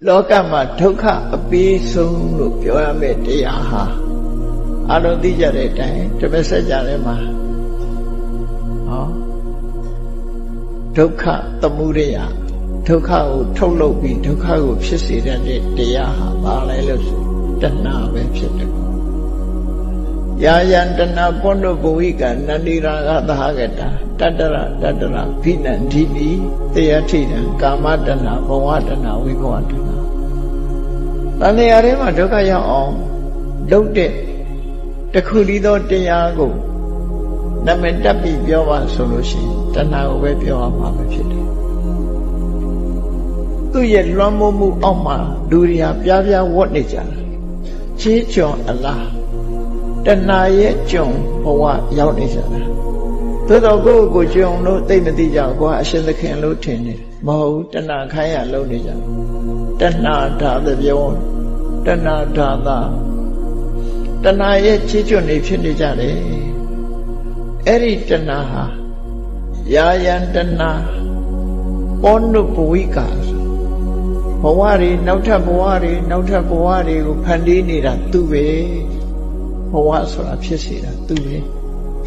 လောကမှာဒုက္ခအပေးဆုံးလို့ပြောရမယ့်တရားဟာအလုံးသိကြတဲ့အတိုင်းဓမ္မစကြာထဲမှာဒုက္ခသမုဒယဒုက္ခကိုထုတ်လုပ်ပြီးဒုက္ခကိုဖြစ်စေတဲ့တရားဟာဘာလဲလို့ဆိုတဏှာပဲဖြစ်တယ်ယာယံတဏှာပောနုဘဝိကနန္ဒီရာဂသဟကတာတတ္တရဘိနန္ဒီနိတရားထိတံကာမတဏှာဘဝတဏှာဝိဘဝတဏှာတဏှာထဲမှာဒုက္ခရောက်အောင်လုပ်တဲ့တခုတည်းသောတရားကိုနာမည်တက်ပြီးပြောပါဆိုလို့ရှိရင်တဏှာကိုပဲပြောရမှာပဲဖြစ်တယ်သူ့ရဲ့လွှမ်းမိုးမှုအောက်မှာလူတွေဟာပြားပြားဝတ်နေကြတာချေးချွန်အလားတဏှာရဲ့ကြုံဘဝရောက်နေကြတာသို့တော့ကိုယ်ကြုံလို့သိမသိကြဘူးကိုကအရှင်သခင်လို့ထင်နေမဟုတ်ဘူးတဏှာခိုင်းရလုံးနေကြတဏှာဓာတ်ပြောတဏှာဓာတ်တဏှာရဲ့ချေးချွန်နေဖြစ်နေကြတယ်အဲ့ဒီတဏှာဟာယာယံတဏှာပောနုဘဝိကာဘဝတွေနောက်ထပ်ဘဝတွေကိုဖန်တီးနေတာသူပဲဘဝဆိုတာဖြစ်စေတာသူပဲ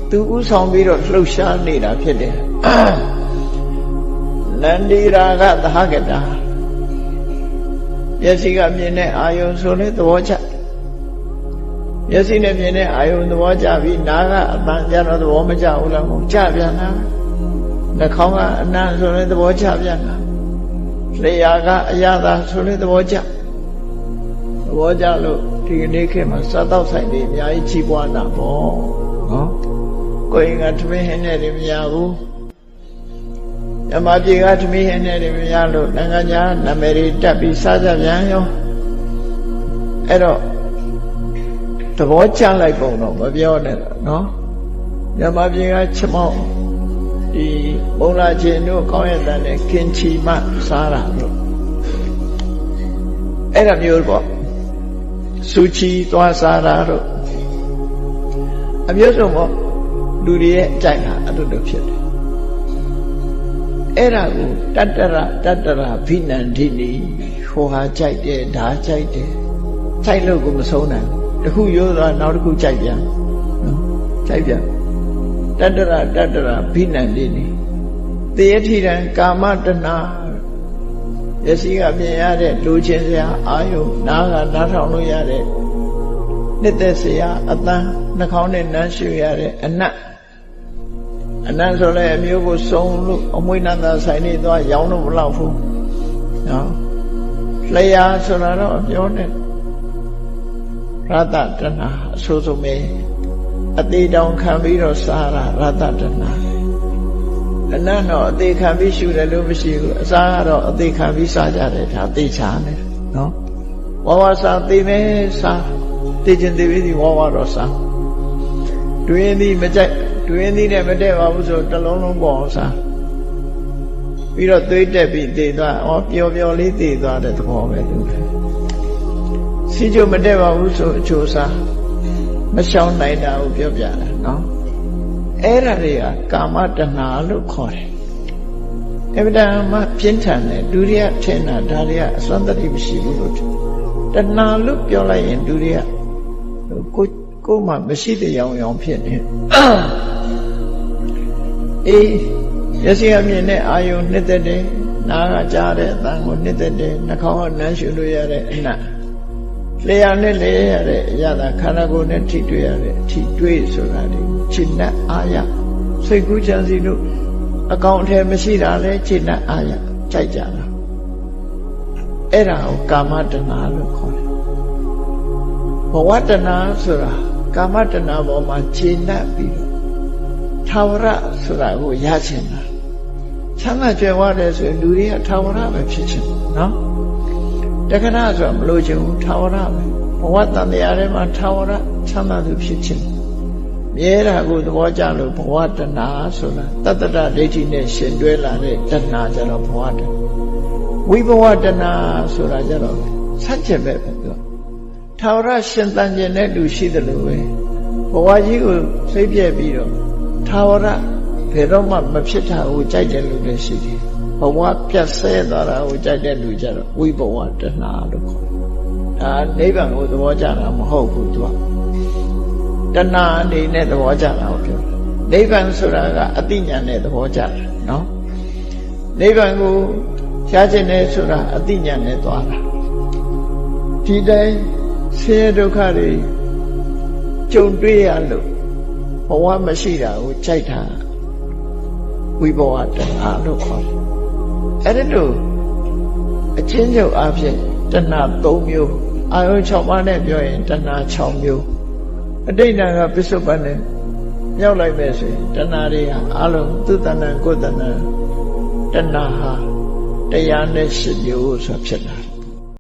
သူဥဆောင်ပြီးတော့လှုပ်ရှားနေတာဖြစ်တယ်နန္ဒီရာဂသဟကတာမျက်စိကမြင်တဲ့အာယုံဆိုလဲသဘောကျမျက်စိနဲ့မြင်တဲ့အာယုံသဘောကျပြီးနားကအပန်းကြတော့သဘောမကျဘူးလားမဟုတ်ကြပြန်တာနှာခေါင်းကအနံ့ဆိုလဲသဘောကျပြန်တာလျှာကအရသာဆိုလဲသဘောကျလို့ဒီကနေ့ခေတ်မှာစားတော့ဆိုင်တွေအများကြီးကြီးပွားတာပေါ့နော်ကိုယ်ကသမင်းဟင်းနဲ့တွေမရဘူးမြမပြေကသမင်းဟင်းနဲ့တွေမရလို့နိုင်ငံခြားနာမည်တွေတက်ပြီးစားကြပြန်ရောအဲ့တော့သဘောကျလိုက်ပုံတော့မပြောနဲ့နော်မြမပြေကချက်မောက်ဒီဘုံလာခြင်းတို့ကောင်းရတဲ့နဲ့ကင်ချီမစားတာလို့အဲ့ဒါမျိုးပေါ့စူချီသွားစားတာတို့အမျိုးစုံပေါ့လူတွေရဲ့အကြိုက်ဟာအဲ့လိုလိုဖြစ်တယ်အဲ့ဒါကိုတတ္တရဘိနန္ဒီနိဟိုဟာကြိုက်တယ်ဒါကြိုက်တယ်ကြိုက်လို့ကိုမဆုံးနိုင်ဘူးတစ်ခုရိုးသွားနောက်တစ်ခုကြိုက်ပြန်နော်ကြိုက်ပြန်တတ္တရဘိနန္ဒီနိသေယထိတံကာမတဏှာရစီကမြင်ရတဲ့လူချင်းစရာအာယုနားကနားထောင်လို့ရတဲ့နှစ်သက်စရာအတန်းနှာခေါင်းနဲ့နမ်းရှူရတဲ့အနတ်ဆိုလဲအမျိုးကိုစုံလို့အမွှေးနန္ဒဆိုင်နေသွားရောင်းလို့မလောက်ဘူးနော်လျှာဆိုတာတော့ပြောနေရတတဏှာအဆိုးဆုံးပဲအသေးတောင်ခံပြီးတော့စားတာရတတဏှာအနတ်တော့အသေးခံပြီးရှူတယ်လို့မရှိဘူးအစားကတော့အသေးခံပြီးစားကြတယ်ဒါသိချာနေနော်ဝါစားသိမယ်စားသိချင်းသိပြီးဝါတော့စားတွင်းသည်မကြိုက်တွင်းသည်နဲ့မတည့်ပါဘူးဆိုတလုံးလုံးပေါ်အောင်စားပြီးတော့သွေးတက်ပြီးသေသွားပျော်လေးသေသွားတဲ့သဘောပဲသူစီချိုမတည့်ပါဘူးဆိုအချိုစားမရှောင်နိုင်တာကိုပြောပြတာနော်အဲ့ဒါတွေကကာမတဏှာလို့ခေါ်တယ်အဗ္ဗဒမပြင်းထန်တယ်ဒုရိယထင်တာဒါတွေကအစွမ်းတတိမရှိဘူးလို့တဏှာလို့ပြောလိုက်ရင်ဒုရိယကိုမှမရှိတဲ့ရောင်ဖြစ်နေအေးရစီအမြင်နဲ့အာယုံနှစ်သက်တယ်နားကကြားတဲ့အသံကိုနှစ်သက်တယ်နှာခေါင်းကနမ်းရှူလို့ရတဲ့အနတ်လျှာနဲ့လေရတဲ့အရာသာခန္ဓာကိုယ်နဲ့ထိတွေ့ရတဲ့အထိတွေ့ဆိုတာတွေခြေနဲ့အာရစိတ်ကူးချမ်းစီလို့အကောင်အထည်မရှိတာလဲခြေနဲ့အာရကြိုက်ကြတာအဲ့ဒါကိုကာမတဏှာလို့ခေါ်တယ်ဘဝတဏှာဆိုတာကာမတဏှာပေါ်မှာခြေနဲ့ပြီးတော့ထာဝရဆိုတာကိုရချင်တာချမ်းသာကြွယ်ဝတယ်ဆိုရင်လူတွေကထာဝရပဲဖြစ်ချင်နော်တက္ကနာဆိုတာမလို့ချင်ဘူးထာဝရပဲဘဝတန်တရားထဲမှာထာဝရချမ်းသာသူဖြစ်ချင်မြဲတာကိုသဘောကျလို့ဘဝတဏှာဆိုတာတတ္တရဒိဋ္ဌိနဲ့ရှင်တွဲလာတဲ့တဏှာကြတော့ဘဝတဏှာဝိဘဝတဏှာဆိုတာကြတော့ဆက်ချက်ပဲပြောထာဝရရှင်သန်ခြင်းတဲ့လူရှိတယ်လို့ပဲဘဝကြီးကိုစိတ်ပြည့်ပြီးတော့ထာဝရဘယ်တော့မှမဖြစ်တာကိုကြိုက်တယ်လို့လည်းရှိတယ် ဘဝပြတ်ဆဲသွားတာကိုကြိုက်တဲ့လူကြတော့ဝိဘဝတဏှာလို့ခေါ်တယ်ဒါနိဗ္ဗာန်ကိုသဘောကျတာမဟုတ်ဘူးသူကတဏှာအနေနဲ့သဘောကျတာကိုပြောနိဗ္ဗာန်ဆိုတာကအသိဉာဏ်နဲ့သဘောကျတာနော်နိဗ္ဗာန်ကိုရှားခြင်းနဲ့ဆိုတာအသိဉာဏ်နဲ့သွားတာဒီတိုင်းဆင်းရဲဒုက္ခတွေကြုံတွေ့ရလို့ဘဝမရှိတာကိုကြိုက်တာဝိဘဝတဏှာလို့ခေါ်တယ်အဲ့ဒီလိုအချင်းချုပ်အဖြစ်တဏှာ3မျိုးအာယု6ပါးနဲ့ပြောရင်တဏှာ6မျိုးအတိတ်ကပစ္စုပန်နဲ့မြောက်လိုက်ပဲဆိုရင်တဏှာတွေဟာအလုံးသူတဏှာကိုယ်တဏှာတဏှာဟာ108မျိုးဆိုဖြစ်လာ